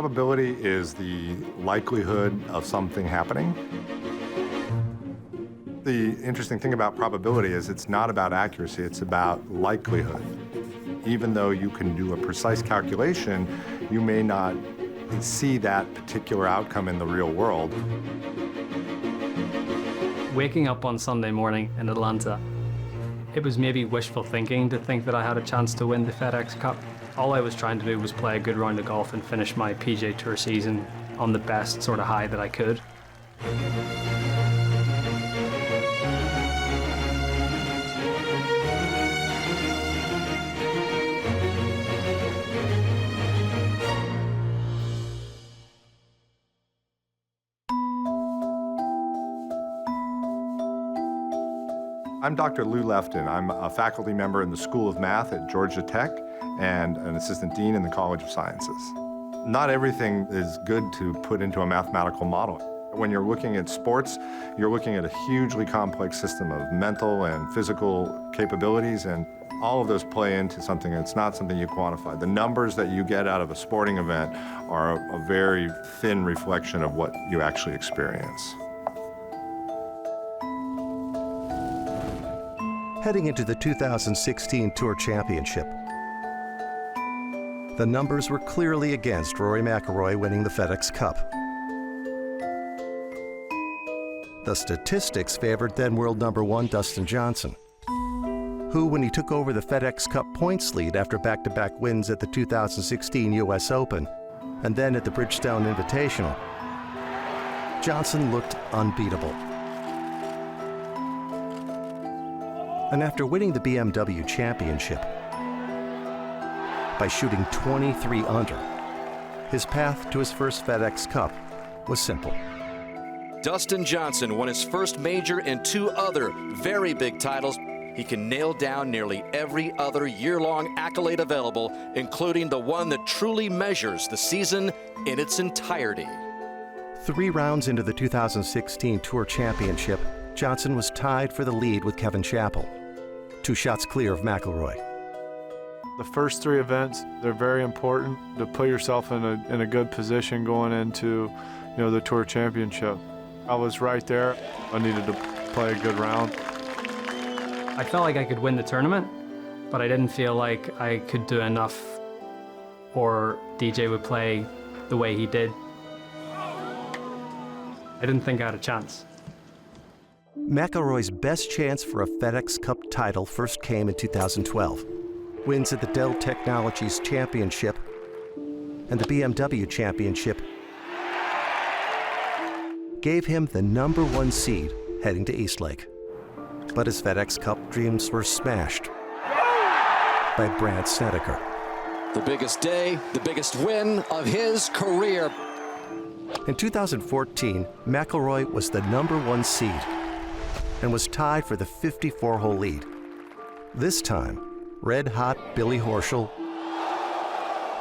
Probability is the likelihood of something happening. The interesting thing about probability is it's not about accuracy, it's about likelihood. Even though you can do a precise calculation, you may not see that particular outcome in the real world. Waking up on Sunday morning in Atlanta, it was maybe wishful thinking to think that I had a chance to win the FedExCup. All I was trying to do was play a good round of golf and finish my PGA Tour season on the best sort of high that I could. I'm Dr. Lou Lefton. I'm a faculty member in the School of Math at Georgia Tech and an assistant dean in the College of Sciences. Not everything is good to put into a mathematical model. When you're looking at sports, you're looking at a hugely complex system of mental and physical capabilities, and all of those play into something that's not something you quantify. The numbers that you get out of a sporting event are a very thin reflection of what you actually experience. Heading into the 2016 Tour Championship, the numbers were clearly against Rory McIlroy winning the FedExCup. The statistics favored then world number one Dustin Johnson, who, when he took over the FedExCup points lead after back-to-back wins at the 2016 US Open and then at the Bridgestone Invitational, Johnson looked unbeatable. And after winning the BMW Championship by shooting 23 under, his path to his first FedExCup was simple. Dustin Johnson won his first major and two other very big titles. He can nail down nearly every other year-long accolade available, including the one that truly measures the season in its entirety. 3 rounds into the 2016 Tour Championship, Johnson was tied for the lead with Kevin Chappell, 2 shots clear of McIlroy. The first 3 events, they're very important to put yourself in a good position going into, the Tour Championship. I was right there. I needed to play a good round. I felt like I could win the tournament, but I didn't feel like I could do enough or DJ would play the way he did. I didn't think I had a chance. McIlroy's best chance for a FedExCup title first came in 2012. Wins at the Dell Technologies Championship and the BMW Championship gave him the #1 seed heading to Eastlake. But his FedExCup dreams were smashed by Brad Snedeker. The biggest day, the biggest win of his career. In 2014, McIlroy was the #1 seed and was tied for the 54-hole lead. This time, red-hot Billy Horschel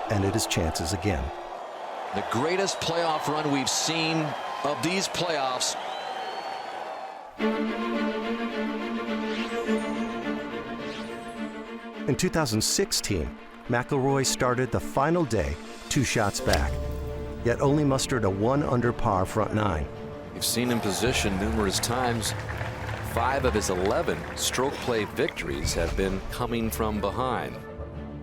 ended his chances again. The greatest playoff run we've seen of these playoffs. In 2016, McIlroy started the final day 2 shots back, yet only mustered a 1 under par front 9. You've seen him position numerous times. 5 of his 11 stroke play victories have been coming from behind.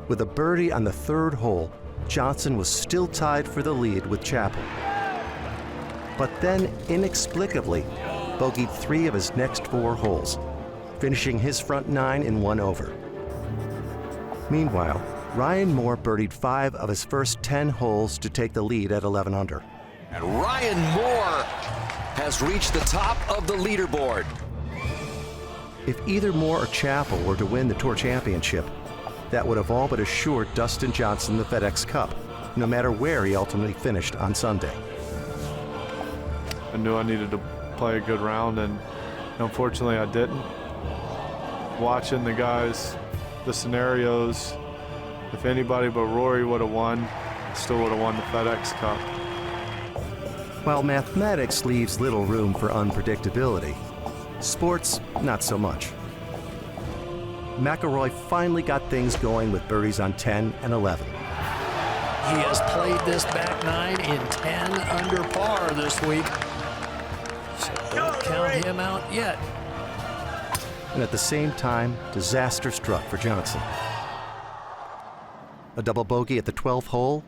With a birdie on the 3rd hole, Johnson was still tied for the lead with Chappell. But then, inexplicably, bogeyed 3 of his next 4 holes, finishing his front 9 in 1 over. Meanwhile, Ryan Moore birdied 5 of his first 10 holes to take the lead at 11 under. And Ryan Moore has reached the top of the leaderboard. If either Moore or Chappell were to win the Tour Championship, that would have all but assured Dustin Johnson the FedExCup, no matter where he ultimately finished on Sunday. I knew I needed to play a good round, and unfortunately I didn't. Watching the guys, the scenarios, if anybody but Rory would have won, still would have won the FedExCup. While mathematics leaves little room for unpredictability, sports, not so much. McIlroy finally got things going with birdies on 10 and 11. He has played this back nine in 10 under par this week. So don't count him out yet. And at the same time, disaster struck for Johnson. A double bogey at the 12th hole,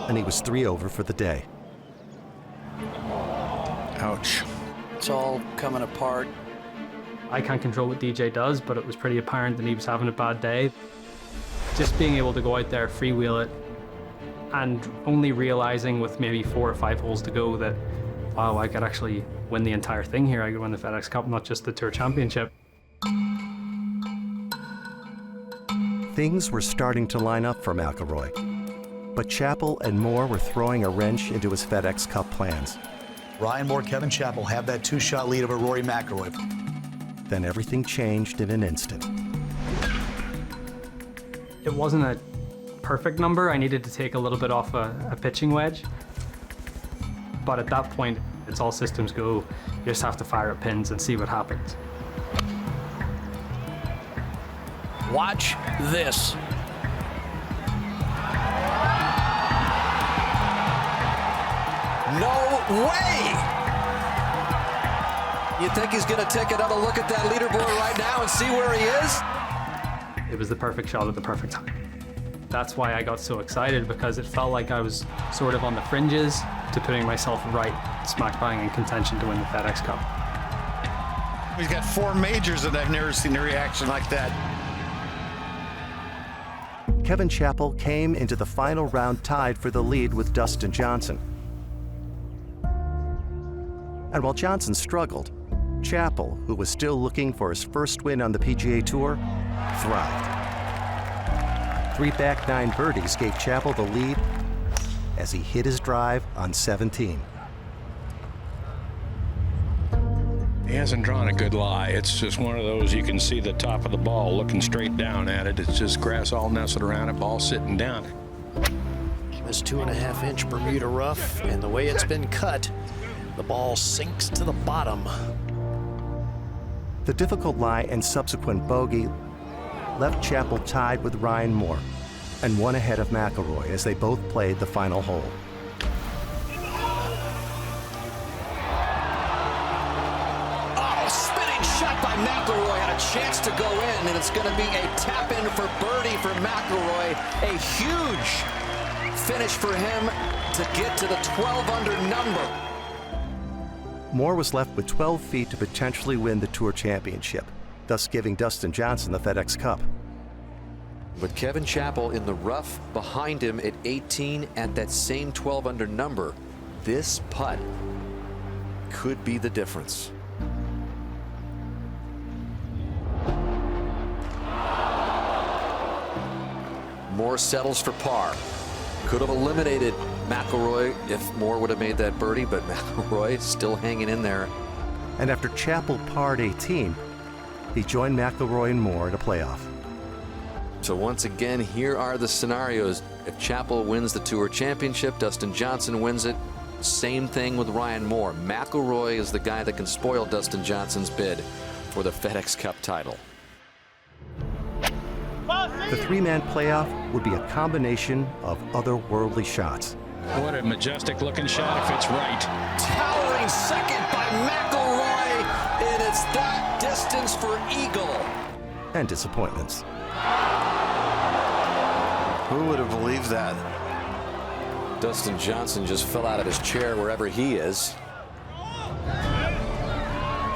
and he was 3 over for the day. Ouch. It's all coming apart. I can't control what DJ does, but it was pretty apparent that he was having a bad day. Just being able to go out there, freewheel it, and only realizing with maybe 4 or 5 holes to go that, wow, I could actually win the entire thing here. I could win the FedEx Cup, not just the Tour Championship. Things were starting to line up for McIlroy, but Chappell and Moore were throwing a wrench into his FedEx Cup plans. Ryan Moore, Kevin Chappell have that 2-shot lead over Rory McIlroy. Then everything changed in an instant. It wasn't a perfect number. I needed to take a little bit off a pitching wedge. But at that point, it's all systems go. You just have to fire at pins and see what happens. Watch this. No way! You think he's going to take another look at that leaderboard right now and see where he is? It was the perfect shot at the perfect time. That's why I got so excited, because it felt like I was sort of on the fringes to putting myself right smack bang in contention to win the FedEx Cup. He's got 4 majors and I've never seen a reaction like that. Kevin Chappell came into the final round tied for the lead with Dustin Johnson. And while Johnson struggled, Chappell, who was still looking for his first win on the PGA Tour, thrived. 3 back 9 birdies gave Chappell the lead as he hit his drive on 17. He hasn't drawn a good lie. It's just one of those, you can see the top of the ball looking straight down at it. It's just grass all nestled around it, ball sitting down. This 2.5-inch Bermuda rough, and the way it's been cut, the ball sinks to the bottom. The difficult lie and subsequent bogey left Chappell tied with Ryan Moore and 1 ahead of McIlroy as they both played the final hole. Oh, spinning shot by McIlroy, had a chance to go in, and it's going to be a tap-in for birdie for McIlroy. A huge finish for him to get to the 12-under number. Moore was left with 12 feet to potentially win the Tour Championship, thus giving Dustin Johnson the FedEx Cup. But Kevin Chappell in the rough behind him at 18 at that same 12-under number. This putt could be the difference. Moore settles for par. Could have eliminated McIlroy if Moore would have made that birdie, but McIlroy still hanging in there. And after Chappell parred 18, he joined McIlroy and Moore in a playoff. So once again, here are the scenarios. If Chappell wins the Tour Championship, Dustin Johnson wins it. Same thing with Ryan Moore. McIlroy is the guy that can spoil Dustin Johnson's bid for the FedEx Cup title. The 3-man playoff would be a combination of otherworldly shots. What a majestic looking shot if it's right. Towering second by McIlroy, and it's that distance for eagle. And disappointments. Who would have believed that? Dustin Johnson just fell out of his chair wherever he is.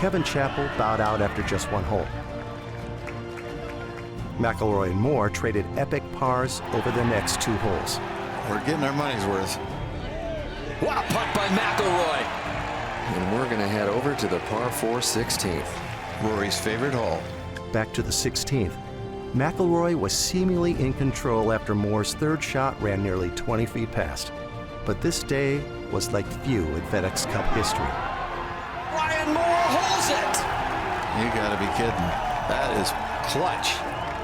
Kevin Chappell bowed out after just 1 hole. McIlroy and Moore traded epic pars over the next 2 holes. We're getting our money's worth. What a putt by McIlroy! And we're going to head over to the par 4 16th. Rory's favorite hole. Back to the 16th. McIlroy was seemingly in control after Moore's 3rd shot ran nearly 20 feet past. But this day was like few in FedEx Cup history. Ryan Moore holds it! You gotta be kidding. That is clutch.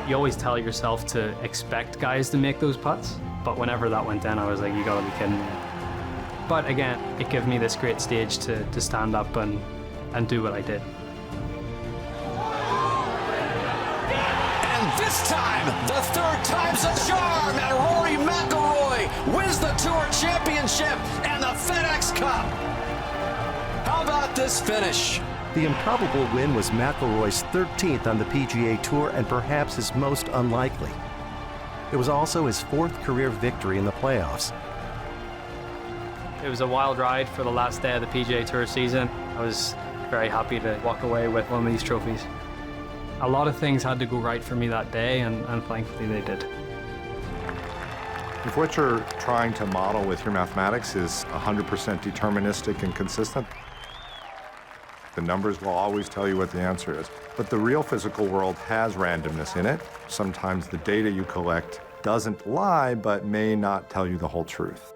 You always tell yourself to expect guys to make those putts, but whenever that went in, I was like, you gotta be kidding me. But again, it gave me this great stage to stand up and do what I did. And this time, the 3rd time's a charm, and Rory McIlroy McIlroy wins the Tour Championship and the FedEx Cup. How about this finish? The improbable win was McIlroy's 13th on the PGA Tour and perhaps his most unlikely. It was also his 4th career victory in the playoffs. It was a wild ride for the last day of the PGA Tour season. I was very happy to walk away with one of these trophies. A lot of things had to go right for me that day, and thankfully they did. If what you're trying to model with your mathematics is 100% deterministic and consistent, the numbers will always tell you what the answer is. But the real physical world has randomness in it. Sometimes the data you collect doesn't lie, but may not tell you the whole truth.